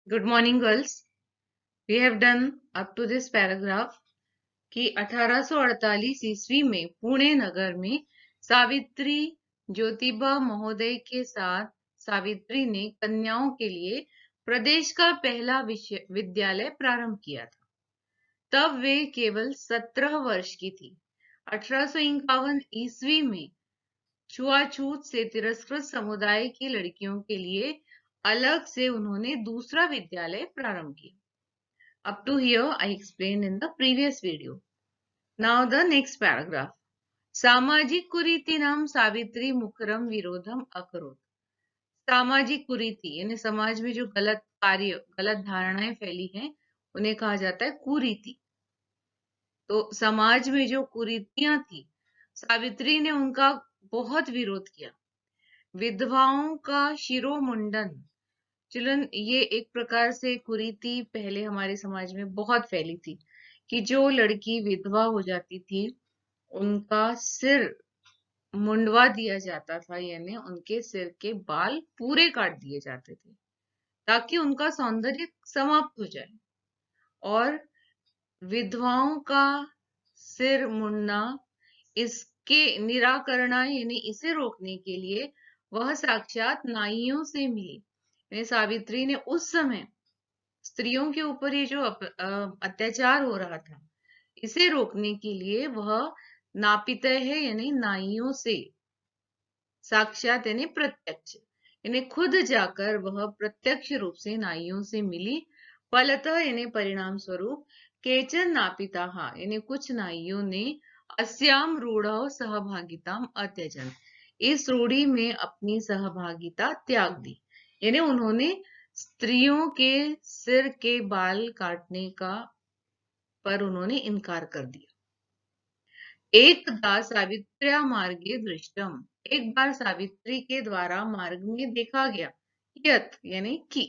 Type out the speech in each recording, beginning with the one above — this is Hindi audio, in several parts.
Good morning, girls. We have done up to this paragraph कि 1848 ईस्वी में पुणे नगर में सावित्री ज्योतिबा महोदय के साथ सावित्री ने कन्याओं के लिए प्रदेश का पहला विद्यालय प्रारंभ किया था। तब वे केवल 17 वर्ष की थी। 1851 ईस्वी में छुआछूत से तिरस्कृत समुदाय की लड़कियों के लिए अलग से उन्होंने दूसरा विद्यालय प्रारंभ किया। Up to here, I explained in the previous video. Now the next paragraph. सामाजिक कुरीतिनाम सावित्री मुखरम विरोधम अकरोत। सामाजिक कुरीति यानी समाज में जो गलत कार्य, गलत धारणाएं फैली हैं, उन्हें कहा जाता है कुरीति। तो समाज में जो कुरीतियां थी, सावित्री ने उनका बहुत विरोध किया। विधवाओं का शिरोमुंडन, चलन, ये एक प्रकार से कुरीति पहले हमारे समाज में बहुत फैली थी कि जो लड़की विधवा हो जाती थी उनका सिर मुंडवा दिया जाता था, यानी उनके सिर के बाल पूरे काट दिए जाते थे ताकि उनका सौंदर्य समाप्त हो जाए। और विधवाओं का सिर मुंडना, इसके निराकरण यानी इसे रोकने के लिए वह साक्षात नाइयों से मिली। सावित्री ने उस समय स्त्रियों के ऊपर ये जो अत्याचार हो रहा था, इसे रोकने के लिए वह नापितय है यानी नाइयों से, साक्षात यानी प्रत्यक्ष, यानी खुद जाकर वह प्रत्यक्ष रूप से नाइयों से मिली। फलतः यानी परिणाम स्वरूप केचन नापिताः यानी कुछ नाइयों ने अस्याम रूढ़ सहभागिताम अत्यजन, इस रूढ़ी में अपनी सहभागिता त्याग दी, यानी उन्होंने स्त्रियों के सिर के बाल काटने का पर उन्होंने इनकार कर दिया। एकदा सावित्र्या मार्गे दृष्टम, एक बार सावित्री के द्वारा मार्ग में देखा गया, यत यानी कि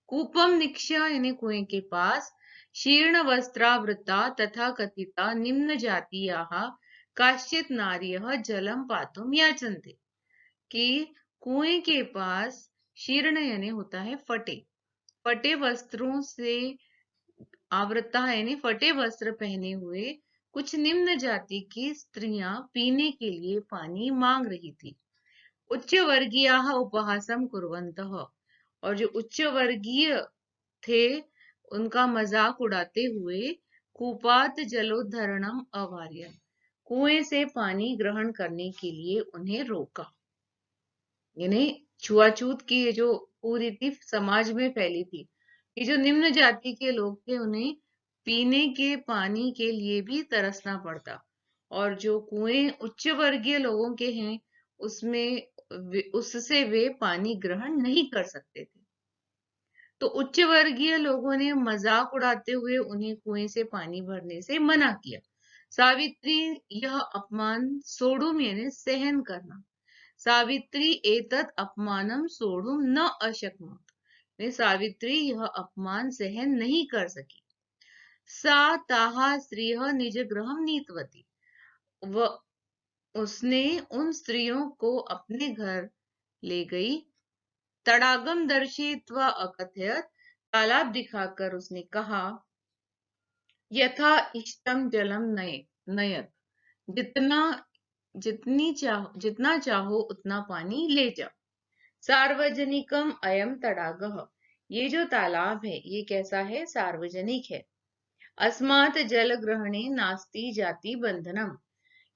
कूपम निक्षा यानी कुएं के पास, शीर्ण वस्त्रावृता तथा कथिता निम्न जातीयाः काश्चित नार्यः जलम पातुम याचन्ते, कि कुएं के पास शीर्ण यानी होता है फटे, फटे वस्त्रों से आवृता यानी फटे वस्त्र पहने हुए कुछ निम्न जाति की स्त्रियां पीने के लिए पानी मांग रही थी। उच्च वर्गीय उपहासम कुर्वन्तः, और जो उच्च वर्गीय थे उनका मजाक उड़ाते हुए कूपात जलोद्धरणम अवार्य, कुएं से पानी ग्रहण करने के लिए उन्हें रोका। यानी छुआछूत की ये जो कुरीति समाज में फैली थी, ये जो निम्न जाति के लोग थे उन्हें पीने के पानी के लिए भी तरसना पड़ता, और जो कुएं उच्च वर्गीय लोगों के हैं उससे वे पानी ग्रहण नहीं कर सकते थे। तो उच्च वर्गीय लोगों ने मजाक उड़ाते हुए उन्हें कुएं से पानी भरने से मना किया। सावित्री यह अपमान सोढुम यानी सहन करना, सावित्री एतत् अपमानम सोढुम न अशक्नोत, सावित्री यह अपमान सहन नहीं कर सकी। सा ताः स्त्रियः निज गृहं नीतवती, उसने उन स्त्रियों को अपने घर ले गई। तड़ागम दर्शयित्वा अकथयत, तालाब दिखाकर उसने कहा, यथा इष्टम जलम नयत, जितना चाहो उतना पानी ले जाओ। सार्वजनिकम अयम तड़ागः, ये जो तालाब है ये कैसा है, सार्वजनिक है। अस्मात् जल ग्रहणे नास्ति जाति बंधनम,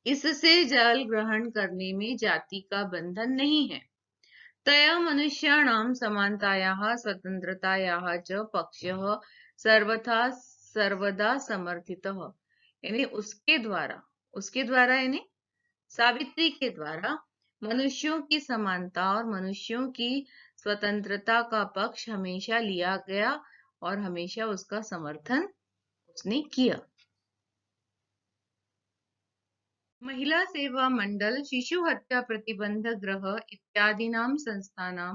इससे जल ग्रहण करने में जाति का बंधन नहीं है। तया मनुष्याणां समानतायाः स्वतंत्रतायाः च पक्षः सर्वदा समर्थितः, यानी उसके द्वारा यानी सावित्री के द्वारा मनुष्यों की समानता और मनुष्यों की स्वतंत्रता का पक्ष हमेशा लिया गया और हमेशा उसका समर्थन उसने किया। महिला सेवा मंडल, शिशु हत्या प्रतिबंध गृह इत्यादीनां संस्थानां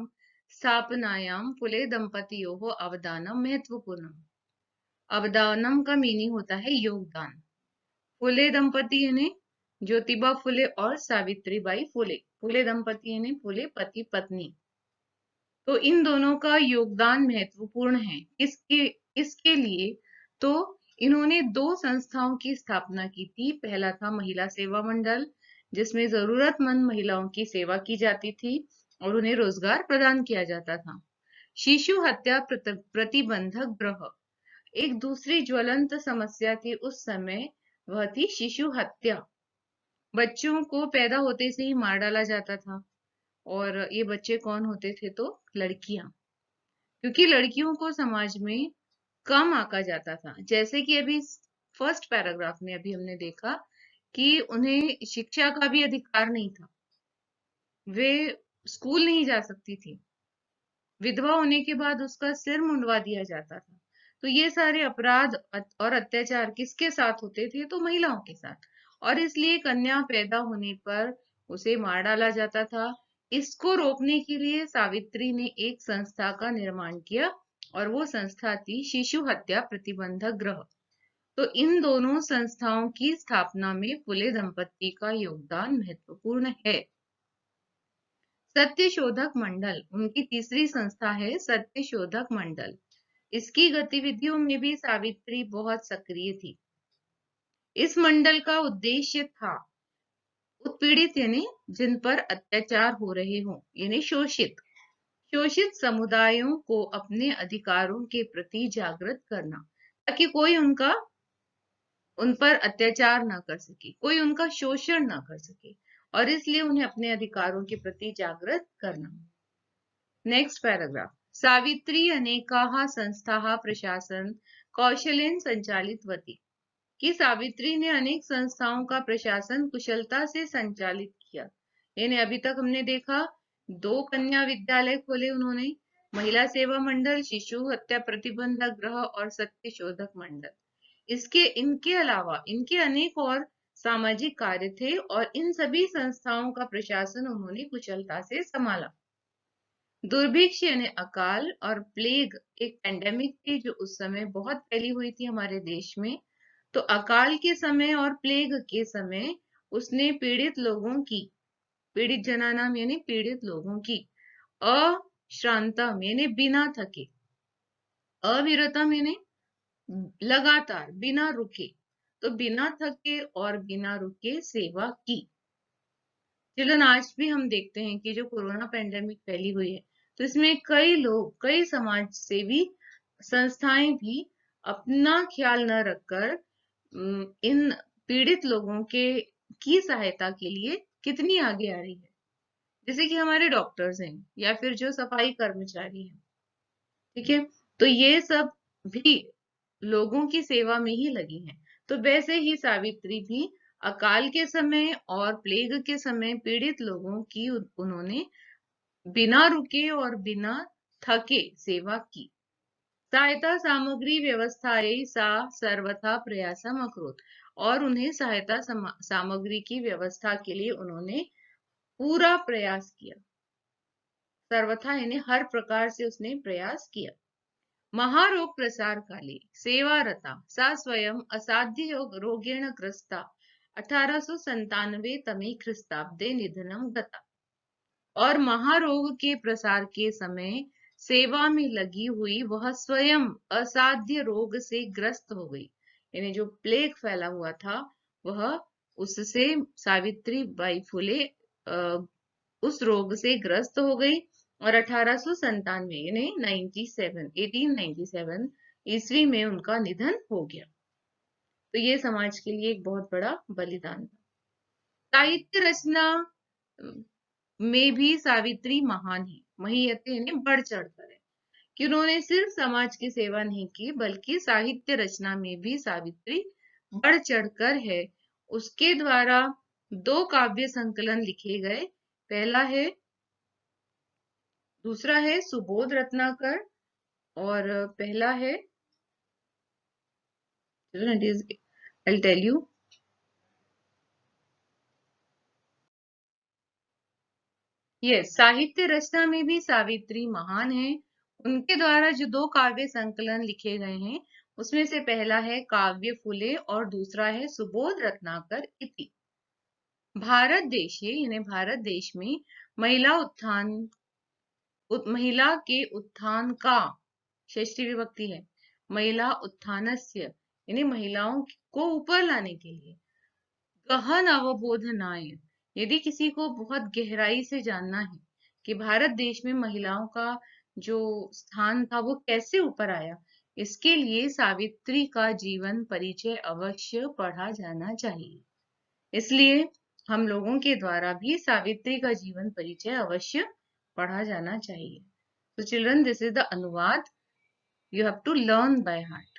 स्थापनायां फुले दंपतियों अवदानम महत्वपूर्ण। अवदानम का मीनिंग होता है योगदान। फुले दंपति यानी ज्योतिबा फुले और सावित्रीबाई फुले, फुले दंपति यानी फुले पति पत्नी। तो इन दोनों का योगदान महत्वपूर्ण है। इसके लिए तो इन्होंने दो संस्थाओं की स्थापना की थी। पहला था महिला सेवा मंडल, जिसमें जरूरतमंद महिलाओं की सेवा की जाती थी और उन्हें रोजगार प्रदान किया जाता था। शिशु हत्या प्रतिबंधक गृह एक दूसरी ज्वलंत समस्या थी उस समय, वह थी शिशु हत्या। बच्चों को पैदा होते से ही मार डाला जाता था। और ये बच्चे कौन होते थे? तो लड़कियां, क्योंकि लड़कियों को समाज में कम आंका जाता था। जैसे कि अभी फर्स्ट पैराग्राफ में अभी हमने देखा कि उन्हें शिक्षा का भी अधिकार नहीं था, वे स्कूल नहीं जा सकती थी, विधवा होने के बाद उसका सिर मुंडवा दिया जाता था। तो ये सारे अपराध और अत्याचार किसके साथ होते थे? तो महिलाओं के साथ। और इसलिए कन्या पैदा होने पर उसे मार डाला जाता था। इसको रोकने के लिए सावित्री ने एक संस्था का निर्माण किया और वो संस्था थी शिशु हत्या प्रतिबंधक गृह। तो इन दोनों संस्थाओं की स्थापना में फुले दंपत्ति का योगदान महत्वपूर्ण है। सत्यशोधक मंडल उनकी तीसरी संस्था है, सत्यशोधक मंडल। इसकी गतिविधियों में भी सावित्री बहुत सक्रिय थी। इस मंडल का उद्देश्य था उत्पीड़ित यानी जिन पर अत्याचार हो रहे हों, यानी शोषित समुदायों को अपने अधिकारों के प्रति जागृत करना, ताकि कोई उन पर अत्याचार ना कर सके, कोई उनका शोषण ना कर सके, और इसलिए उन्हें अपने अधिकारों के प्रति जागृत करना। Next paragraph. सावित्री अनेकाः संस्थाः प्रशासन कौशलेन संचालितवती, कि सावित्री ने अनेक संस्थाओं का प्रशासन कुशलता से संचालित किया। यानी अभी तक हमने देखा 2 कन्या विद्यालय खोले उन्होंने, महिला सेवा मंडल, शिशु हत्या प्रतिबंधक गृह और सत्यशोधक मंडल। इनके अलावा इनके अनेक और सामाजिक कार्य थे और इन सभी संस्थाओं का प्रशासन उन्होंने कुशलता से संभाला। दुर्भिक्ष यानी अकाल और प्लेग एक पेंडेमिक थी जो उस समय बहुत फैली हुई थी हमारे देश में। तो अकाल के समय और प्लेग के समय उसने पीड़ित जनानाम यानी पीड़ित लोगों की अश्रांतम यानी बिना थके, अविरतम यानी लगातार बिना रुके, तो बिना थके और बिना रुके सेवा की। चिल्ड्रन, आज भी हम देखते हैं कि जो कोरोना पेंडेमिक फैली हुई है, तो इसमें कई लोग, कई समाज सेवी संस्थाएं भी अपना ख्याल न रखकर इन पीड़ित लोगों की सहायता के लिए कितनी आगे आ रही है। जैसे कि हमारे डॉक्टर्स हैं या फिर जो सफाई कर्मचारी हैं, ठीक है, तो ये सब भी लोगों की सेवा में ही लगी हैं। तो वैसे ही सावित्री भी अकाल के समय और प्लेग के समय पीड़ित लोगों की उन्होंने बिना रुके और बिना थके सेवा की। सहायता सामग्री व्यवस्थाएं सा सर्वथा प्रयासम अकरोत, और उन्हें सहायता सामग्री की व्यवस्था के लिए उन्होंने पूरा प्रयास किया। सर्वथा यानी हर प्रकार से उसने प्रयास किया। महारोग प्रसार काले सेवारता सा स्वयं असाध्य रोगेण ग्रस्ता 1897 तमे ख्रिस्ताब्दे निधनम गता। और महारोग के प्रसार के समय सेवा में लगी हुई वह स्वयं असाध्य रोग से ग्रस्त हो गई। यानी जो प्लेग फैला हुआ था वह उससे सावित्री बाई फुले उस रोग से ग्रस्त हो गई और 1897 यानी 1897 ईस्वी में उनका निधन हो गया। तो ये समाज के लिए एक बहुत बड़ा बलिदान था। साहित्य रचना में भी सावित्री महान है, महियते यानी बढ़ चढ़कर है, कि उन्होंने सिर्फ समाज की सेवा नहीं की बल्कि साहित्य रचना में भी सावित्री बढ़ चढ़कर है। उसके द्वारा 2 काव्य संकलन लिखे गए, दूसरा है सुबोध रत्नाकर और पहला है, I'll tell you, साहित्य रचना में भी सावित्री महान है। उनके द्वारा जो 2 काव्य संकलन लिखे गए हैं उसमें से पहला है काव्य फुले और दूसरा है सुबोध रत्नाकर इति। भारत देश में महिला उत्थान महिला के उत्थान का, षष्ठी विभक्ति है, महिला उत्थानस्य यानी महिलाओं को ऊपर लाने के लिए। गहन अवबोधनाय, यदि किसी को बहुत गहराई से जानना है कि भारत देश में महिलाओं का जो स्थान था वो कैसे ऊपर आया, इसके लिए सावित्री का जीवन परिचय अवश्य पढ़ा जाना चाहिए। इसलिए हम लोगों के द्वारा भी सावित्री का जीवन परिचय अवश्य पढ़ा जाना चाहिए। तो चिल्ड्रन, दिस इज द अनुवाद, you have to learn by heart.